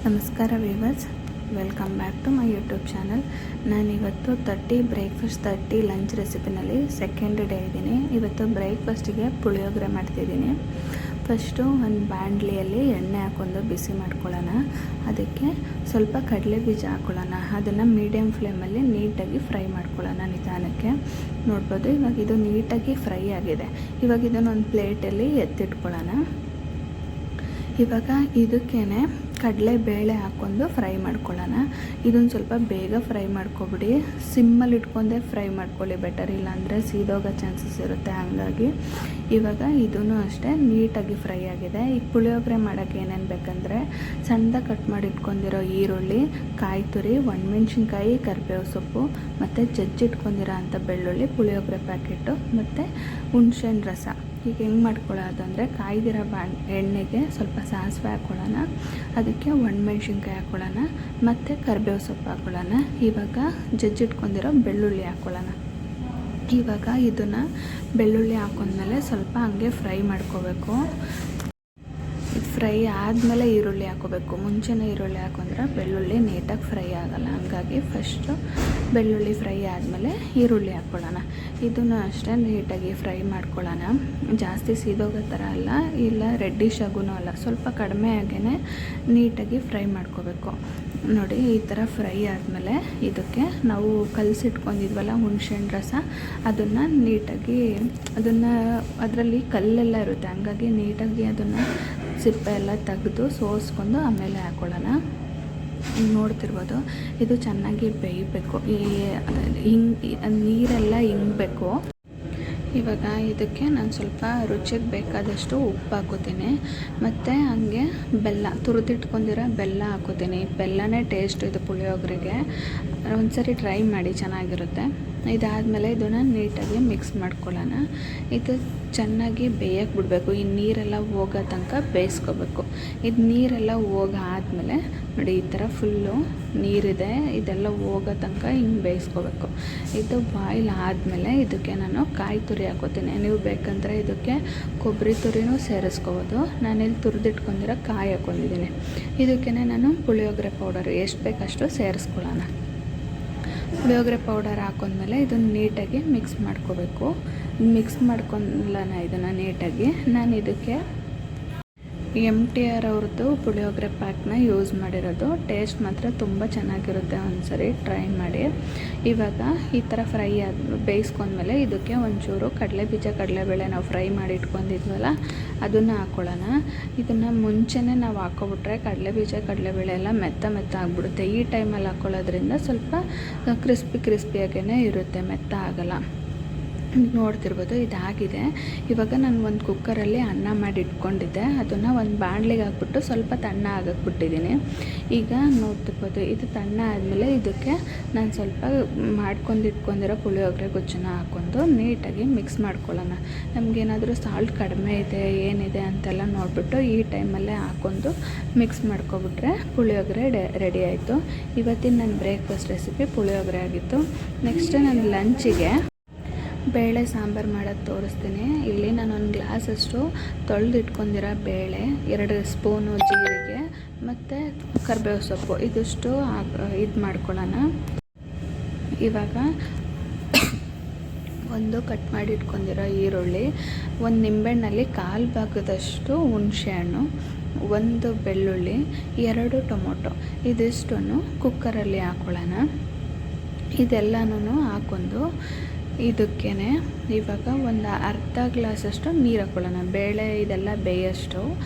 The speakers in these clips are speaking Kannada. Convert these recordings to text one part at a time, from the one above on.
ನಮಸ್ಕಾರ viewers, welcome back to my YouTube channel. ನಾನಿವತ್ತು 30 ಬ್ರೇಕ್ಫಾಸ್ಟ್ 30 ಲಂಚ್ ರೆಸಿಪಿನಲ್ಲಿ ಸೆಕೆಂಡ್ ಡೇ ಇದ್ದೀನಿ. ಇವತ್ತು ಬ್ರೇಕ್ಫಾಸ್ಟಿಗೆ ಪುಳಿಯೋಗರೆ ಮಾಡ್ತಿದ್ದೀನಿ. ಫಸ್ಟು ಒಂದು ಬಾಣಲಿಯಲ್ಲಿ ಎಣ್ಣೆ ಹಾಕ್ಕೊಂಡು ಬಿಸಿ ಮಾಡ್ಕೊಳ್ಳೋಣ. ಅದಕ್ಕೆ ಸ್ವಲ್ಪ ಕಡಲೆ ಬೀಜ ಹಾಕ್ಕೊಳ್ಳೋಣ. ಅದನ್ನು ಮೀಡಿಯಮ್ ಫ್ಲೇಮಲ್ಲಿ ನೀಟಾಗಿ ಫ್ರೈ ಮಾಡ್ಕೊಳ್ಳೋಣ ನಿಧಾನಕ್ಕೆ. ನೋಡ್ಬೋದು, ಇವಾಗ ಇದು ನೀಟಾಗಿ ಫ್ರೈ ಆಗಿದೆ. ಇವಾಗ ಇದನ್ನು ಒಂದು ಪ್ಲೇಟಲ್ಲಿ ಎತ್ತಿಟ್ಕೊಳ್ಳೋಣ. ಇವಾಗ ಇದಕ್ಕೇ ಕಡಲೆಬೇಳೆ ಹಾಕ್ಕೊಂಡು ಫ್ರೈ ಮಾಡ್ಕೊಳ್ಳೋಣ. ಇದೊಂದು ಸ್ವಲ್ಪ ಬೇಗ ಫ್ರೈ ಮಾಡ್ಕೊಬಿಡಿ, ಸಿಮ್ಮಲ್ಲಿ ಇಟ್ಕೊಂಡೇ ಫ್ರೈ ಮಾಡ್ಕೊಳ್ಳಿ ಬೆಟರ್, ಇಲ್ಲಾಂದರೆ ಸೀದೋಗೋ ಚಾನ್ಸಸ್ ಇರುತ್ತೆ. ಹಾಗಾಗಿ ಇವಾಗ ಇದೂ ಅಷ್ಟೇ ನೀಟಾಗಿ ಫ್ರೈ ಆಗಿದೆ. ಈಗ ಪುಳಿಯೋಗರೆ ಮಾಡೋಕ್ಕೆ ಏನೇನು ಬೇಕಂದರೆ ಸಣ್ಣದಾಗಿ ಕಟ್ ಮಾಡಿ ಇಟ್ಕೊಂಡಿರೋ ಈರುಳ್ಳಿ, ಕಾಯಿ ತುರಿ, ಒಣಮೆಣ್ಸಿನ್ಕಾಯಿ, ಕರಿಬೇವು ಸೊಪ್ಪು ಮತ್ತು ಜಜ್ಜಿಟ್ಕೊಂಡಿರೋ ಅಂಥ ಬೆಳ್ಳುಳ್ಳಿ, ಪುಳಿಯೋಗರೆ ಪ್ಯಾಕೆಟು ಮತ್ತು ಹುಣ್ಸೆಹಣ್ಣು ರಸ. ಈಗ ಹೆಂಗೆ ಮಾಡ್ಕೊಳ್ಳೋದು ಅಂದರೆ ಕಾಯ್ದಿರೋ ಎಣ್ಣೆಗೆ ಸ್ವಲ್ಪ ಸಾಸಿವೆ ಹಾಕ್ಕೊಳ್ಳೋಣ, ಅದಕ್ಕೆ ಒಣಮೆಣ್ಸಿನ್ಕಾಯಿ ಹಾಕ್ಕೊಳ್ಳೋಣ ಮತ್ತು ಕರಿಬೇವು ಸೊಪ್ಪು ಹಾಕ್ಕೊಳ್ಳೋಣ. ಇವಾಗ ಜಜ್ಜಿಟ್ಕೊಂಡಿರೋ ಬೆಳ್ಳುಳ್ಳಿ ಹಾಕ್ಕೊಳ್ಳೋಣ. ಇವಾಗ ಇದನ್ನು ಬೆಳ್ಳುಳ್ಳಿ ಹಾಕೊಂಡ್ಮೇಲೆ ಸ್ವಲ್ಪ ಹಂಗೆ ಫ್ರೈ ಮಾಡ್ಕೋಬೇಕು. ಫ್ರೈ ಆದಮೇಲೆ ಈರುಳ್ಳಿ ಹಾಕೋಬೇಕು. ಮುಂಚೆನೇ ಈರುಳ್ಳಿ ಹಾಕೊಂಡ್ರೆ ಬೆಳ್ಳುಳ್ಳಿ ನೀಟಾಗಿ ಫ್ರೈ ಆಗೋಲ್ಲ. ಹಂಗಾಗಿ ಫಸ್ಟು ಬೆಳ್ಳುಳ್ಳಿ ಫ್ರೈ ಆದಮೇಲೆ ಈರುಳ್ಳಿ ಹಾಕ್ಕೊಳ್ಳೋಣ. ಇದನ್ನು ಅಷ್ಟೇ ನೀಟಾಗಿ ಫ್ರೈ ಮಾಡ್ಕೊಳ್ಳೋಣ. ಜಾಸ್ತಿ ಸೀದೋಗೋ ಥರ ಅಲ್ಲ, ಇಲ್ಲ ರೆಡ್ಡಿಶ್ ಆಗೂ ಅಲ್ಲ, ಸ್ವಲ್ಪ ಕಡಿಮೆ ಆಗೇ ನೀಟಾಗಿ ಫ್ರೈ ಮಾಡ್ಕೋಬೇಕು. ನೋಡಿ, ಈ ಥರ ಫ್ರೈ ಆದಮೇಲೆ ಇದಕ್ಕೆ ನಾವು ಕಲಸಿಟ್ಕೊಂಡಿದ್ವಲ್ಲ ಹುಣ್ಸೆಹಣ್ಣು ರಸ, ಅದನ್ನು ನೀಟಾಗಿ ಅದರಲ್ಲಿ ಕಲ್ಲೆಲ್ಲ ಇರುತ್ತೆ, ಹಂಗಾಗಿ ನೀಟಾಗಿ ಅದನ್ನು ಸಿಪ್ಪೆ ಎಲ್ಲ ತೆಗೆದು ಸೋಸ್ಕೊಂಡು ಆಮೇಲೆ ಹಾಕ್ಕೊಳ್ಳೋಣ. ನೋಡ್ತಿರ್ಬೋದು, ಇದು ಚೆನ್ನಾಗಿ ಬೇಯಬೇಕು. ನೀರೆಲ್ಲ ಹಿಂಗಬೇಕು. ಇವಾಗ ಇದಕ್ಕೆ ನಾನು ಸ್ವಲ್ಪ ರುಚಿಗೆ ಬೇಕಾದಷ್ಟು ಉಪ್ಪು ಹಾಕೋತೀನಿ, ಮತ್ತು ಹಂಗೆ ಬೆಲ್ಲ, ತುರಿದಿಟ್ಕೊಂಡಿರೋ ಬೆಲ್ಲ ಹಾಕೋತೀನಿ. ಬೆಲ್ಲನೇ ಟೇಸ್ಟ್ ಇದು ಪುಳಿಯೋಗರೆಗೆ. ಒಂದ್ಸರಿ ಟ್ರೈ ಮಾಡಿ, ಚೆನ್ನಾಗಿರುತ್ತೆ. ಇದಾದಮೇಲೆ ಇದನ್ನು ನೀಟಾಗಿ ಮಿಕ್ಸ್ ಮಾಡ್ಕೊಳ್ಳೋಣ. ಇದು ಚೆನ್ನಾಗಿ ಬೇಯಕ್ಕೆ ಬಿಡಬೇಕು. ಈ ನೀರೆಲ್ಲ ಹೋಗೋ ತನಕ ಬೇಯಿಸ್ಕೋಬೇಕು. ಇದು ನೀರೆಲ್ಲ ಹೋಗಾದ್ಮೇಲೆ ನೋಡಿ, ಈ ಥರ ಫುಲ್ಲು ನೀರಿದೆ, ಇದೆಲ್ಲ ಹೋಗೋ ತನಕ ಹಿಂಗೆ ಬೇಯಿಸ್ಕೋಬೇಕು. ಇದು ಬಾಯ್ಲ್ ಆದಮೇಲೆ ಇದಕ್ಕೆ ನಾನು ಕಾಯಿ ತುರಿ ಹಾಕೋತೀನಿ. ನೀವು ಬೇಕಂದರೆ ಇದಕ್ಕೆ ಕೊಬ್ಬರಿ ತುರಿನೂ ಸೇರಿಸ್ಕೋಬೋದು. ನಾನಿಲ್ಲಿ ತುರಿದಿಟ್ಕೊಂಡಿರೋ ಕಾಯಿ ಹಾಕ್ಕೊಂಡಿದ್ದೀನಿ. ಇದಕ್ಕೆ ನಾನು ಪುಳಿಯೋಗರೆ ಪೌಡರ್ ಎಷ್ಟು ಬೇಕಷ್ಟು ಸೇರಿಸ್ಕೊಳ್ಳೋಣ. ಪುಳಿಯೋಗರೆ ಪೌಡರ್ ಹಾಕೊಂಡ್ಮೇಲೆ ಇದನ್ನು ನೀಟಾಗಿ ಮಿಕ್ಸ್ ಮಾಡ್ಕೋಬೇಕು. ಮಿಕ್ಸ್ ಮಾಡ್ಕೊಳ್ಳೋಣ ಇದನ್ನು ನೀಟಾಗಿ. ನಾನು ಇದಕ್ಕೆ MTR ಅವ್ರದ್ದು ಪುಳಿಯೋಗರೆ ಪ್ಯಾಕ್ನ ಯೂಸ್ ಮಾಡಿರೋದು. ಟೇಸ್ಟ್ ಮಾತ್ರ ತುಂಬ ಚೆನ್ನಾಗಿರುತ್ತೆ, ಒಂದ್ಸರಿ ಟ್ರೈ ಮಾಡಿ. ಇವಾಗ ಈ ಥರ ಫ್ರೈ ಬೇಯಿಸ್ಕೊಂಡ್ಮೇಲೆ ಇದಕ್ಕೆ ಒಂಚೂರು ಕಡಲೆಬೀಜ, ಕಡಲೆಬೇಳೆ ನಾವು ಫ್ರೈ ಮಾಡಿ ಇಟ್ಕೊಂಡಿದ್ವಲ್ಲ ಅದನ್ನು ಹಾಕ್ಕೊಳ್ಳೋಣ. ಇದನ್ನು ಮುಂಚೆನೇ ನಾವು ಹಾಕ್ಕೊಬಿಟ್ರೆ ಕಡಲೆಬೀಜ, ಕಡಲೆಬೇಳೆ ಎಲ್ಲ ಮೆತ್ತ ಆಗಿಬಿಡುತ್ತೆ. ಈ ಟೈಮಲ್ಲಿ ಹಾಕ್ಕೊಳ್ಳೋದ್ರಿಂದ ಸ್ವಲ್ಪ ಕ್ರಿಸ್ಪಿಯಾಗೇ ಇರುತ್ತೆ, ಮೆತ್ತ ಆಗೋಲ್ಲ. ನೋಡ್ತಿರ್ಬೋದು, ಇದಾಗಿದೆ. ಇವಾಗ ನಾನು ಒಂದು ಕುಕ್ಕರಲ್ಲಿ ಅನ್ನ ಮಾಡಿ ಇಟ್ಕೊಂಡಿದ್ದೆ, ಅದನ್ನು ಒಂದು ಬಾಣಲಿಗೆ ಹಾಕ್ಬಿಟ್ಟು ಸ್ವಲ್ಪ ತಣ್ಣ ಆಗಕ್ಕೆ ಬಿಟ್ಟಿದ್ದೀನಿ. ಈಗ ನೋಡ್ತಿರ್ಬೋದು, ಇದು ತಣ್ಣ ಆದಮೇಲೆ ಇದಕ್ಕೆ ನಾನು ಸ್ವಲ್ಪ ಇಟ್ಕೊಂಡಿರೋ ಪುಳಿಯೋಗರೆ ಗೊಜ್ಜನ್ನ ಹಾಕ್ಕೊಂಡು ನೀಟಾಗಿ ಮಿಕ್ಸ್ ಮಾಡ್ಕೊಳ್ಳೋಣ. ನಮಗೇನಾದರೂ ಸಾಲ್ಟ್ ಕಡಿಮೆ ಇದೆ ಏನಿದೆ ಅಂತೆಲ್ಲ ನೋಡಿಬಿಟ್ಟು ಈ ಟೈಮಲ್ಲೇ ಹಾಕ್ಕೊಂಡು ಮಿಕ್ಸ್ ಮಾಡ್ಕೊಬಿಟ್ರೆ ಪುಳಿಯೋಗರೆ ರೆಡಿ ಆಯಿತು. ಇವತ್ತಿನ ನನ್ನ ಬ್ರೇಕ್ಫಾಸ್ಟ್ ರೆಸಿಪಿ ಪುಳಿಯೋಗರೆ ಆಗಿತ್ತು. ನೆಕ್ಸ್ಟ್ ನಾನು ಲಂಚಿಗೆ ಬೇಳೆ ಸಾಂಬಾರು ಮಾಡೋದು ತೋರಿಸ್ತೀನಿ. ಇಲ್ಲಿ ನಾನು ಒಂದು ಗ್ಲಾಸಷ್ಟು ತೊಳೆದಿಟ್ಕೊಂಡಿರೋ ಬೇಳೆ, 2 ಸ್ಪೂನು ಜೀರಿಗೆ ಮತ್ತು ಕರಿಬೇವು ಸೊಪ್ಪು, ಇದಿಷ್ಟು ಇದು ಮಾಡ್ಕೊಳ್ಳೋಣ. ಇವಾಗ ಒಂದು ಕಟ್ ಮಾಡಿ ಇಟ್ಕೊಂಡಿರೋ ಈರುಳ್ಳಿ, ಒಂದು ನಿಂಬೆಹಣ್ಣಲ್ಲಿ 1/4 ಭಾಗದಷ್ಟು ಹುಣಸೆಹಣ್ಣು, 1 ಬೆಳ್ಳುಳ್ಳಿ, 2 ಟೊಮೊಟೊ, ಇದಿಷ್ಟನ್ನು ಕುಕ್ಕರಲ್ಲಿ ಹಾಕ್ಕೊಳ್ಳೋಣ. ಇದೆಲ್ಲನೂ ಹಾಕ್ಕೊಂಡು ಇದಕ್ಕೇ ಇವಾಗ ಒಂದು ಅರ್ಧ ಗ್ಲಾಸಷ್ಟು ನೀರು ಹಾಕ್ಕೊಳ್ಳೋಣ. ಬೇಳೆ ಇದೆಲ್ಲ ಬೇಯೋಷ್ಟು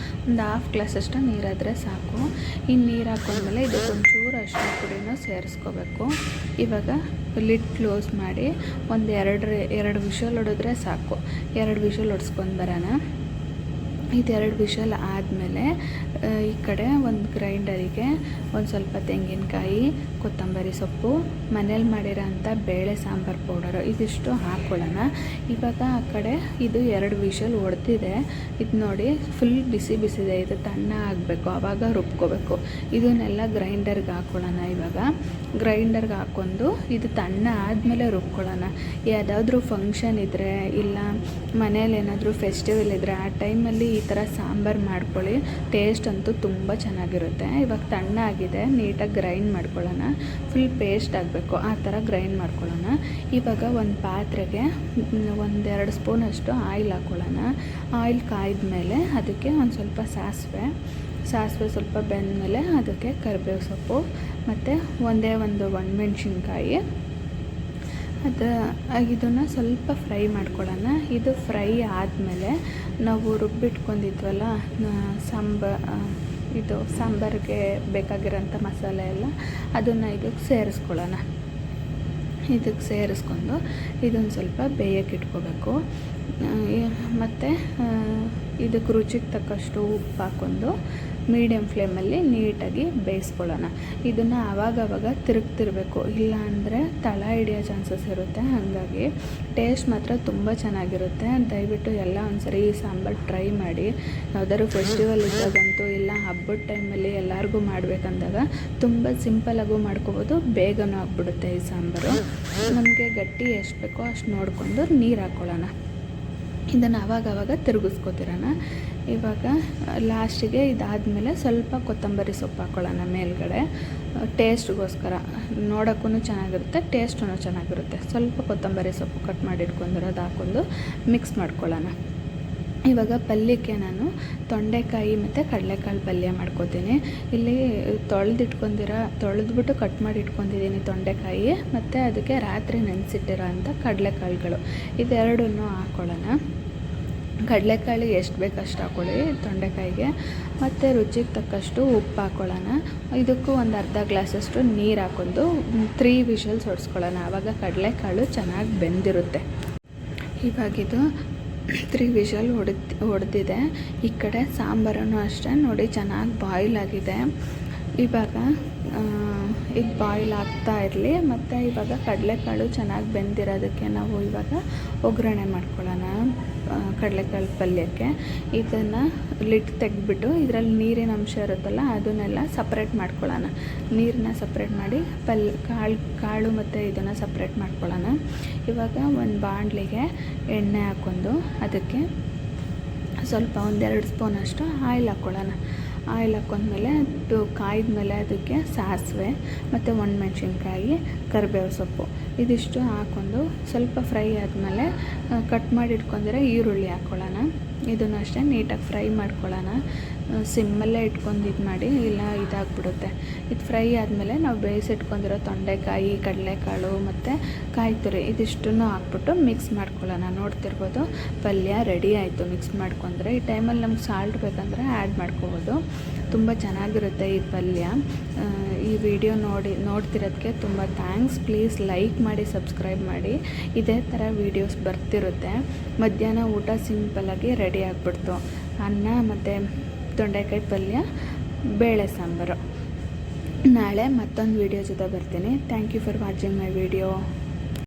ಒಂದು 1/2 ಗ್ಲಾಸಷ್ಟು ನೀರಾದರೆ ಸಾಕು. ಈ ನೀರು ಹಾಕೊಂಡ್ಮೇಲೆ ಇದಕ್ಕೊಂಚೂರು ಅರಿಶಿನ ಪುಡಿನೂ ಸೇರಿಸ್ಕೋಬೇಕು. ಇವಾಗ ಲಿಡ್ ಕ್ಲೋಸ್ ಮಾಡಿ ಒಂದು 2 ವಿಷಲ್ ಹೊಡೆದ್ರೆ ಸಾಕು. 2 ವಿಷಲ್ ಹೊಡ್ಸ್ಕೊಂಡು ಬರೋಣ. ಇದು 2 ವಿಷಲ್ ಆದಮೇಲೆ ಈ ಕಡೆ ಒಂದು ಗ್ರೈಂಡರಿಗೆ ಒಂದು ಸ್ವಲ್ಪ ತೆಂಗಿನಕಾಯಿ, ಕೊತ್ತಂಬರಿ ಸೊಪ್ಪು, ಮನೇಲಿ ಮಾಡಿರೋ ಅಂಥ ಬೇಳೆ ಸಾಂಬಾರು ಪೌಡರು, ಇದಿಷ್ಟು ಹಾಕ್ಕೊಳ್ಳೋಣ. ಇವಾಗ ಆ ಕಡೆ ಇದು 2 ವಿಷಲ್ ಹೊಡೆದಿದೆ. ಇದು ನೋಡಿ, ಫುಲ್ ಬಿಸಿದೆ. ಇದು ತಣ್ಣ ಆಗಬೇಕು, ಆವಾಗ ರುಬ್ಕೋಬೇಕು. ಇದನ್ನೆಲ್ಲ ಗ್ರೈಂಡರ್ಗೆ ಹಾಕ್ಕೊಳ್ಳೋಣ. ಇವಾಗ ಗ್ರೈಂಡರ್ಗೆ ಹಾಕ್ಕೊಂಡು ಇದು ತಣ್ಣ ಆದಮೇಲೆ ರುಬ್ಕೊಳ್ಳೋಣ. ಯಾವುದಾದ್ರೂ ಫಂಕ್ಷನ್ ಇದ್ದರೆ, ಇಲ್ಲ ಮನೇಲಿ ಏನಾದರೂ ಫೆಸ್ಟಿವಲ್ ಇದ್ದರೆ ಆ ಟೈಮಲ್ಲಿ ಈ ಥರ ಸಾಂಬಾರು ಮಾಡ್ಕೊಳ್ಳಿ. ಟೇಸ್ಟ್ ಅಂತೂ ತುಂಬ ಚೆನ್ನಾಗಿರುತ್ತೆ. ಇವಾಗ ತಣ್ಣಾಗಿದೆ, ನೀಟಾಗಿ ಗ್ರೈಂಡ್ ಮಾಡ್ಕೊಳ್ಳೋಣ. ಫುಲ್ ಪೇಸ್ಟ್ ಆಗಬೇಕು, ಆ ಥರ ಗ್ರೈಂಡ್ ಮಾಡ್ಕೊಳ್ಳೋಣ. ಇವಾಗ ಒಂದು ಪಾತ್ರೆಗೆ 1-2 ಸ್ಪೂನಷ್ಟು ಆಯಿಲ್ ಹಾಕ್ಕೊಳ್ಳೋಣ. ಆಯಿಲ್ ಕಾಯ್ದ ಮೇಲೆ ಅದಕ್ಕೆ ಒಂದು ಸ್ವಲ್ಪ ಸಾಸಿವೆ ಸ್ವಲ್ಪ ಬೆಂದಮೇಲೆ ಅದಕ್ಕೆ ಕರಿಬೇವು ಸೊಪ್ಪು ಮತ್ತು ಒಂದು ಒಣಮೆಣ್ಸಿನ್ಕಾಯಿ ಇದನ್ನು ಸ್ವಲ್ಪ ಫ್ರೈ ಮಾಡ್ಕೊಳ್ಳೋಣ. ಇದು ಫ್ರೈ ಆದಮೇಲೆ ನಾವು ರುಬ್ಬಿಟ್ಕೊಂಡಿದ್ವಲ್ಲ ಸಾಂಬಾರಿಗೆ ಬೇಕಾಗಿರೋಂಥ ಮಸಾಲೆ ಎಲ್ಲ ಅದನ್ನು ಇದಕ್ಕೆ ಸೇರಿಸ್ಕೊಳ್ಳೋಣ. ಇದಕ್ಕೆ ಸೇರಿಸ್ಕೊಂಡು ಇದನ್ನು ಸ್ವಲ್ಪ ಬೇಯಕ್ಕೆ ಇಟ್ಕೋಬೇಕು. ಮತ್ತು ಇದಕ್ಕೆ ರುಚಿಗೆ ತಕ್ಕಷ್ಟು ಉಪ್ಪು ಹಾಕ್ಕೊಂಡು ಮೀಡಿಯಮ್ ಫ್ಲೇಮಲ್ಲಿ ನೀಟಾಗಿ ಬೇಯಿಸ್ಕೊಳ್ಳೋಣ. ಇದನ್ನು ಆವಾಗವಾಗ ತಿರುಗ್ತಿರ್ಬೇಕು, ಇಲ್ಲ ಅಂದರೆ ತಳ ಹಿಡಿಯೋ ಚಾನ್ಸಸ್ ಇರುತ್ತೆ. ಹಾಗಾಗಿ ಟೇಸ್ಟ್ ಮಾತ್ರ ತುಂಬ ಚೆನ್ನಾಗಿರುತ್ತೆ. ದಯವಿಟ್ಟು ಎಲ್ಲ ಒಂದ್ಸರಿ ಈ ಸಾಂಬಾರು ಟ್ರೈ ಮಾಡಿ. ಯಾವುದಾದ್ರು ಫೆಸ್ಟಿವಲ್ ಇದ್ದಾಗಂತೂ ಇಲ್ಲ ಹಬ್ಬದ ಟೈಮಲ್ಲಿ ಎಲ್ಲರಿಗೂ ಮಾಡಬೇಕಂದಾಗ ತುಂಬ ಸಿಂಪಲಾಗೂ ಮಾಡ್ಕೋಬೋದು, ಬೇಗನೂ ಆಗಿಬಿಡುತ್ತೆ ಈ ಸಾಂಬಾರು. ನಮಗೆ ಗಟ್ಟಿ ಎಷ್ಟು ಬೇಕೋ ಅಷ್ಟು ನೋಡಿಕೊಂಡು ನೀರು ಹಾಕ್ಕೊಳ್ಳೋಣ. ಇದನ್ನು ಆವಾಗವಾಗ ತಿರುಗಿಸ್ಕೊತಿರೋಣ. ಇವಾಗ ಲಾಸ್ಟಿಗೆ ಇದಾದಮೇಲೆ ಸ್ವಲ್ಪ ಕೊತ್ತಂಬರಿ ಸೊಪ್ಪು ಹಾಕ್ಕೊಳ್ಳೋಣ ಮೇಲ್ಗಡೆ, ಟೇಸ್ಟ್ಗೋಸ್ಕರ. ನೋಡೋಕ್ಕೂ ಚೆನ್ನಾಗಿರುತ್ತೆ, ಟೇಸ್ಟೂ ಚೆನ್ನಾಗಿರುತ್ತೆ. ಸ್ವಲ್ಪ ಕೊತ್ತಂಬರಿ ಸೊಪ್ಪು ಕಟ್ ಮಾಡಿ ಇಟ್ಕೊಂಡಿರೋದು ಹಾಕ್ಕೊಂಡು ಮಿಕ್ಸ್ ಮಾಡ್ಕೊಳ್ಳೋಣ. ಇವಾಗ ಪಲ್ಯಕ್ಕೆ ನಾನು ತೊಂಡೆಕಾಯಿ ಮತ್ತು ಕಡಲೆಕಾಳು ಪಲ್ಯ ಮಾಡ್ಕೋತೀನಿ. ಇಲ್ಲಿ ತೊಳೆದ್ಬಿಟ್ಟು ಕಟ್ ಮಾಡಿ ಇಟ್ಕೊಂಡಿದ್ದೀನಿ ತೊಂಡೆಕಾಯಿ, ಮತ್ತು ಅದಕ್ಕೆ ರಾತ್ರಿ ನೆನೆಸಿಟ್ಟಿರೋ ಅಂಥ ಕಡಲೆಕಾಳುಗಳು, ಇದೆರಡನ್ನೂ ಹಾಕ್ಕೊಳ್ಳೋಣ. ಕಡಲೆಕಾಳು ಎಷ್ಟು ಬೇಕು ಅಷ್ಟು ಹಾಕ್ಕೊಳ್ಳಿ ತೊಂಡೆಕಾಯಿಗೆ, ಮತ್ತು ರುಚಿಗೆ ತಕ್ಕಷ್ಟು ಉಪ್ಪು ಹಾಕ್ಕೊಳ್ಳೋಣ. ಇದಕ್ಕೂ ಒಂದು ಅರ್ಧ ಗ್ಲಾಸಷ್ಟು ನೀರು ಹಾಕ್ಕೊಂಡು 3 ವಿಷಲ್ಸ್ ಹೊಡ್ಸ್ಕೊಳ್ಳೋಣ. ಆವಾಗ ಕಡಲೆಕಾಳು ಚೆನ್ನಾಗಿ ಬೆಂದಿರುತ್ತೆ. ಇವಾಗಿದು 3 ವಿಷಲ್ ಹೊಡೆದಿದೆ. ಈ ಕಡೆ ಸಾಂಬಾರನ್ನು ಅಷ್ಟೇ ನೋಡಿ ಚೆನ್ನಾಗಿ ಬಾಯ್ಲ್ ಆಗಿದೆ. ಇವಾಗ ಇದು ಬಾಯ್ಲ್ ಆಗ್ತಾ ಇರಲಿ. ಮತ್ತು ಇವಾಗ ಕಡಲೆಕಾಳು ಚೆನ್ನಾಗಿ ಬೆಂದಿರೋದಕ್ಕೆ ನಾವು ಇವಾಗ ಒಗ್ಗರಣೆ ಮಾಡ್ಕೊಳ್ಳೋಣ. ಕಡಲೆಕಾಳು ಪಲ್ಯಕ್ಕೆ ಇದನ್ನು ಲಿಡ್ ತೆಗೆದ್ಬಿಟ್ಟು ಇದರಲ್ಲಿ ನೀರಿನ ಅಂಶ ಇರುತ್ತಲ್ಲ ಅದನ್ನೆಲ್ಲ ಸಪ್ರೇಟ್ ಮಾಡ್ಕೊಳ್ಳೋಣ. ನೀರನ್ನ ಸಪ್ರೇಟ್ ಮಾಡಿ ಕಾಳು ಮತ್ತು ಇದನ್ನು ಸಪ್ರೇಟ್ ಮಾಡ್ಕೊಳ್ಳೋಣ. ಇವಾಗ ಒಂದು ಬಾಣಲಿಗೆ ಎಣ್ಣೆ ಹಾಕ್ಕೊಂಡು ಅದಕ್ಕೆ ಸ್ವಲ್ಪ 1-2 ಸ್ಪೂನಷ್ಟು ಆಯಿಲ್ ಹಾಕ್ಕೊಳ್ಳೋಣ. ಆಯಿಲ್ ಹಾಕ್ಕೊಂಡ್ಮೇಲೆ ಅದು ಕಾಯ್ದಮೇಲೆ ಅದಕ್ಕೆ ಸಾಸಿವೆ ಮತ್ತು ಒಣಮೆಣ್ಸಿನ್ಕಾಯಿ, ಕರಿಬೇವು ಸೊಪ್ಪು ಇದಿಷ್ಟು ಹಾಕ್ಕೊಂಡು ಸ್ವಲ್ಪ ಫ್ರೈ ಆದಮೇಲೆ ಕಟ್ ಮಾಡಿ ಇಟ್ಕೊಂಡಿರೋ ಈರುಳ್ಳಿ ಹಾಕ್ಕೊಳ್ಳೋಣ. ಇದನ್ನು ಅಷ್ಟೇ ನೀಟಾಗಿ ಫ್ರೈ ಮಾಡ್ಕೊಳ್ಳೋಣ. ಸಿಮ್ಮಲ್ಲೇ ಇಟ್ಕೊಂಡು ಇದು ಮಾಡಿ, ಇಲ್ಲ ಇದಾಗ್ಬಿಡುತ್ತೆ. ಇದು ಫ್ರೈ ಆದಮೇಲೆ ನಾವು ಬೇಯಿಸಿಟ್ಕೊಂಡಿರೋ ತೊಂಡೆಕಾಯಿ, ಕಡಲೆಕಾಳು ಮತ್ತು ಕಾಯಿ ತುರಿ ಇದಿಷ್ಟನ್ನು ಹಾಕ್ಬಿಟ್ಟು ಮಿಕ್ಸ್ ಮಾಡ್ಕೊಳ್ಳೋಣ. ನೋಡ್ತಿರ್ಬೋದು ಪಲ್ಯ ರೆಡಿ ಆಯಿತು. ಮಿಕ್ಸ್ ಮಾಡ್ಕೊಂಡ್ರೆ ಈ ಟೈಮಲ್ಲಿ ನಮ್ಗೆ ಸಾಲ್ಟ್ ಬೇಕಂದರೆ ಆ್ಯಡ್ ಮಾಡ್ಕೋಬೋದು. ತುಂಬ ಚೆನ್ನಾಗಿರುತ್ತೆ ಈ ಪಲ್ಯ. ಈ ವಿಡಿಯೋ ನೋಡ್ತಿರೋದಕ್ಕೆ ತುಂಬ ಥ್ಯಾಂಕ್ಸ್. ಪ್ಲೀಸ್ ಲೈಕ್ ಮಾಡಿ, ಸಬ್ಸ್ಕ್ರೈಬ್ ಮಾಡಿ. ಇದೇ ಥರ ವೀಡಿಯೋಸ್ ಬರ್ತಿರುತ್ತೆ. ಮಧ್ಯಾಹ್ನ ಊಟ ಸಿಂಪಲಾಗಿ ರೆಡಿ ಆಗಿಬಿಡ್ತು. ಅನ್ನ ಮತ್ತು ತೊಂಡೆಕಾಯಿ ಪಲ್ಯ, ಬೇಳೆ ಸಾಂಬಾರು. ನಾಳೆ ಮತ್ತೊಂದು ವೀಡಿಯೋ ಜೊತೆ ಬರ್ತೀನಿ. Thank you for watching my video.